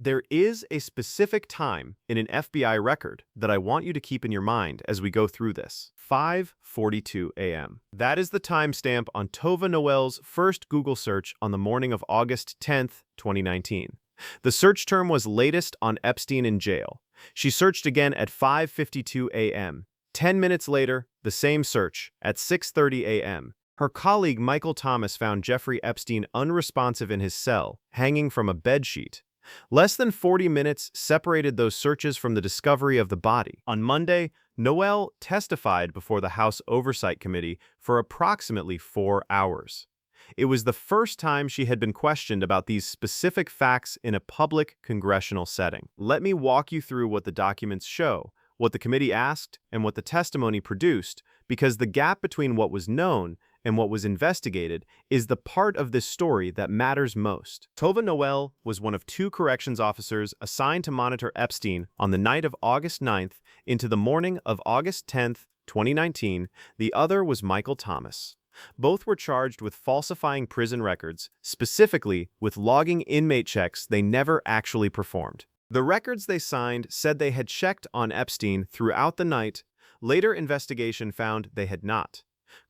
There is a specific time in an FBI record that I want you to keep in your mind as we go through this. 5:42 a.m. That is the timestamp on Tova Noel's first Google search on the morning of August 10th, 2019. The search term was latest on Epstein in jail. She searched again at 5:52 a.m. 10 minutes later, the same search at 6:30 a.m. Her colleague Michael Thomas found Jeffrey Epstein unresponsive in his cell, hanging from a bedsheet. Less than 40 minutes separated those searches from the discovery of the body. On Monday, Noel testified before the House Oversight Committee for approximately 4 hours. It was the first time she had been questioned about these specific facts in a public congressional setting. Let me walk you through what the documents show, what the committee asked, and what the testimony produced, because the gap between what was known and what was investigated is the part of this story that matters most. Tova Noel was one of 2 corrections officers assigned to monitor Epstein on the night of August 9th into the morning of August 10th, 2019. The other was Michael Thomas. Both were charged with falsifying prison records, specifically with logging inmate checks they never actually performed. The records they signed said they had checked on Epstein throughout the night. Later investigation found they had not.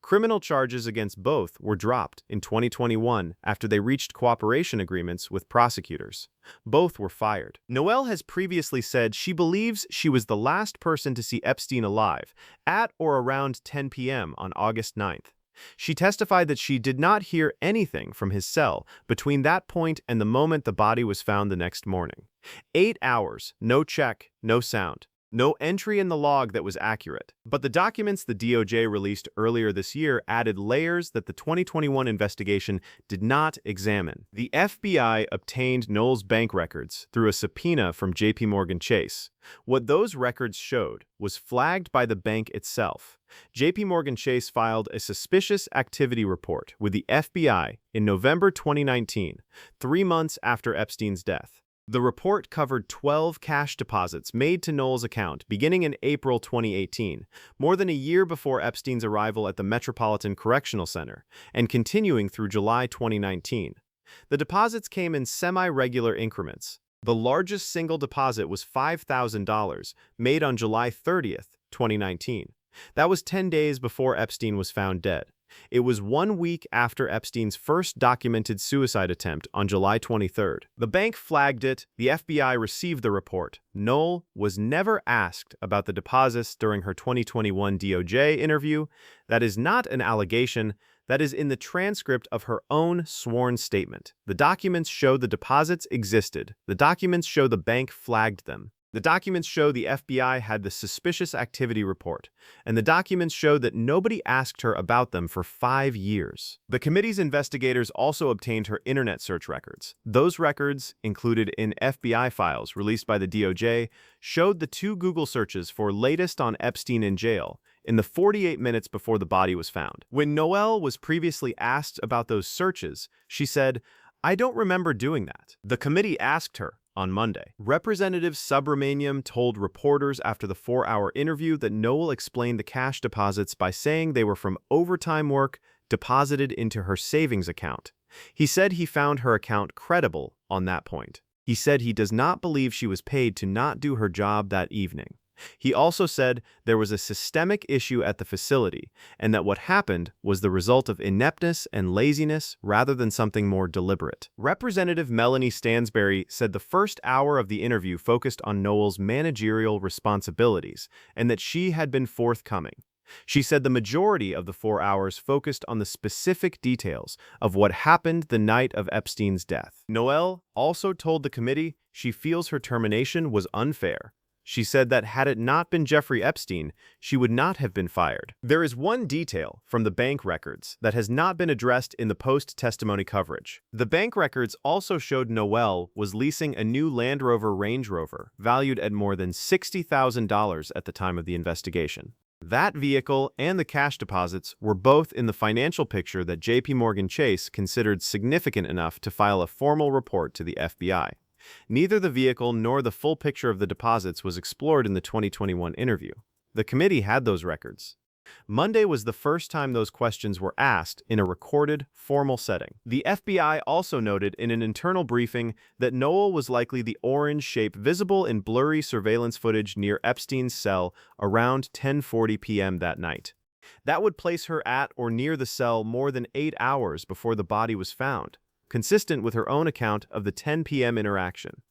Criminal charges against both were dropped in 2021 after they reached cooperation agreements with prosecutors. Both were fired. Noel has previously said she believes she was the last person to see Epstein alive at or around 10 p.m. on August 9th. She testified that she did not hear anything from his cell between that point and the moment the body was found the next morning. 8 hours, no check, no sound. No entry in the log that was accurate. But the documents the DOJ released earlier this year added layers that the 2021 investigation did not examine. The FBI obtained Noel's bank records through a subpoena from JPMorgan Chase. What those records showed was flagged by the bank itself. JPMorgan Chase filed a suspicious activity report with the FBI in November 2019, 3 months after Epstein's death. The report covered 12 cash deposits made to Noel's account beginning in April 2018, more than a year before Epstein's arrival at the Metropolitan Correctional Center, and continuing through July 2019. The deposits came in semi-regular increments. The largest single deposit was $5,000, made on July 30th, 2019. That was 10 days before Epstein was found dead. It was 1 week after Epstein's first documented suicide attempt on July 23rd. The bank flagged it, the FBI received the report. Noel was never asked about the deposits during her 2021 DOJ interview. That is not an allegation. That is in the transcript of her own sworn statement. The documents show the deposits existed. The documents show the bank flagged them. The documents show the FBI had the suspicious activity report, and the documents show that nobody asked her about them for 5 years. The committee's investigators also obtained her internet search records. Those records, included in FBI files released by the DOJ, showed the 2 Google searches for latest on Epstein in jail in the 48 minutes before the body was found. When Noel was previously asked about those searches, she said, "I don't remember doing that." The committee asked her on Monday. Representative Subramaniam told reporters after the 4-hour interview that Noel explained the cash deposits by saying they were from overtime work deposited into her savings account. He said he found her account credible on that point. He said he does not believe she was paid to not do her job that evening. He also said there was a systemic issue at the facility and that what happened was the result of ineptness and laziness rather than something more deliberate. Representative Melanie Stansberry said the first hour of the interview focused on Noel's managerial responsibilities and that she had been forthcoming. She said the majority of the 4 hours focused on the specific details of what happened the night of Epstein's death. Noel also told the committee she feels her termination was unfair. She said that had it not been Jeffrey Epstein, she would not have been fired. There is one detail from the bank records that has not been addressed in the post-testimony coverage. The bank records also showed Noel was leasing a new Land Rover Range Rover, valued at more than $60,000 at the time of the investigation. That vehicle and the cash deposits were both in the financial picture that JPMorgan Chase considered significant enough to file a formal report to the FBI. Neither the vehicle nor the full picture of the deposits was explored in the 2021 interview. The committee had those records. Monday was the first time those questions were asked in a recorded, formal setting. The FBI also noted in an internal briefing that Noel was likely the orange shape visible in blurry surveillance footage near Epstein's cell around 10:40 p.m. that night. That would place her at or near the cell more than 8 hours before the body was found, consistent with her own account of the 10 p.m. interaction.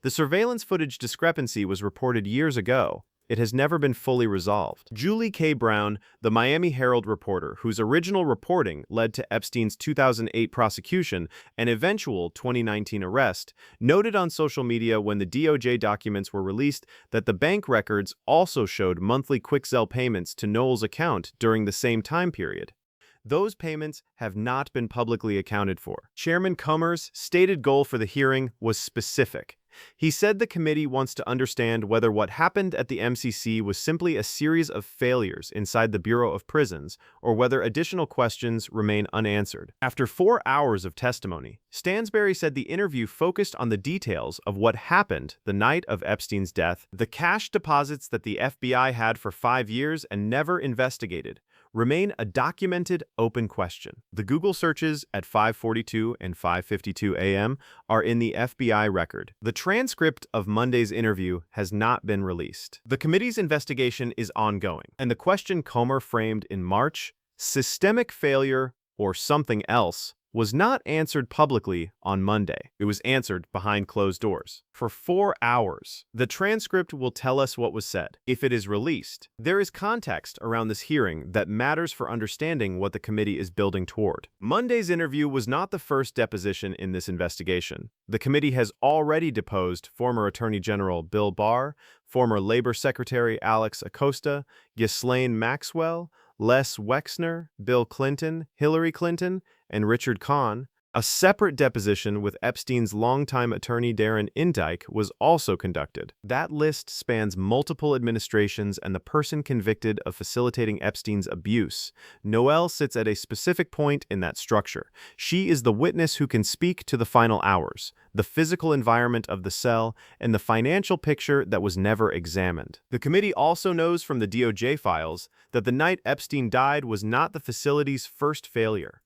The surveillance footage discrepancy was reported years ago. It has never been fully resolved. Julie K. Brown, the Miami Herald reporter whose original reporting led to Epstein's 2008 prosecution and eventual 2019 arrest, noted on social media when the DOJ documents were released that the bank records also showed monthly Quickzelle payments to Noel's account during the same time period. Those payments have not been publicly accounted for. Chairman Comer's stated goal for the hearing was specific. He said the committee wants to understand whether what happened at the MCC was simply a series of failures inside the Bureau of Prisons or whether additional questions remain unanswered. After 4 hours of testimony, Stansberry said the interview focused on the details of what happened the night of Epstein's death, the cash deposits that the FBI had for 5 years and never investigated, remain a documented open question. The Google searches at 5:42 and 5:52 a.m. are in the FBI record. The transcript of Monday's interview has not been released. The committee's investigation is ongoing, and the question Comer framed in March, systemic failure or something else, was not answered publicly on Monday. It was answered behind closed doors. For 4 hours, the transcript will tell us what was said. If it is released, there is context around this hearing that matters for understanding what the committee is building toward. Monday's interview was not the first deposition in this investigation. The committee has already deposed former Attorney General Bill Barr, former Labor Secretary Alex Acosta, Ghislaine Maxwell, Les Wexner, Bill Clinton, Hillary Clinton, and Richard Kahn. A separate deposition with Epstein's longtime attorney Darren Indyke was also conducted. That list spans multiple administrations and the person convicted of facilitating Epstein's abuse. Noel sits at a specific point in that structure. She is the witness who can speak to the final hours, the physical environment of the cell, and the financial picture that was never examined. The committee also knows from the DOJ files that the night Epstein died was not the facility's first failure.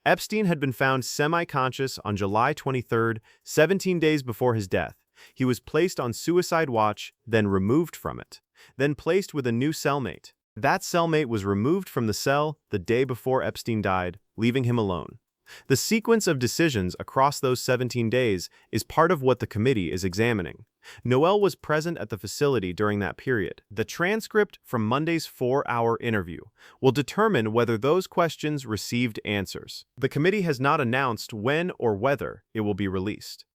Epstein had been found semi-conscious on July 23, 17 days before his death. He was placed on suicide watch, then removed from it, then placed with a new cellmate. That cellmate was removed from the cell the day before Epstein died, leaving him alone. The sequence of decisions across those 17 days is part of what the committee is examining. Noel was present at the facility during that period. The transcript from Monday's 4-hour interview will determine whether those questions received answers. The committee has not announced when or whether it will be released.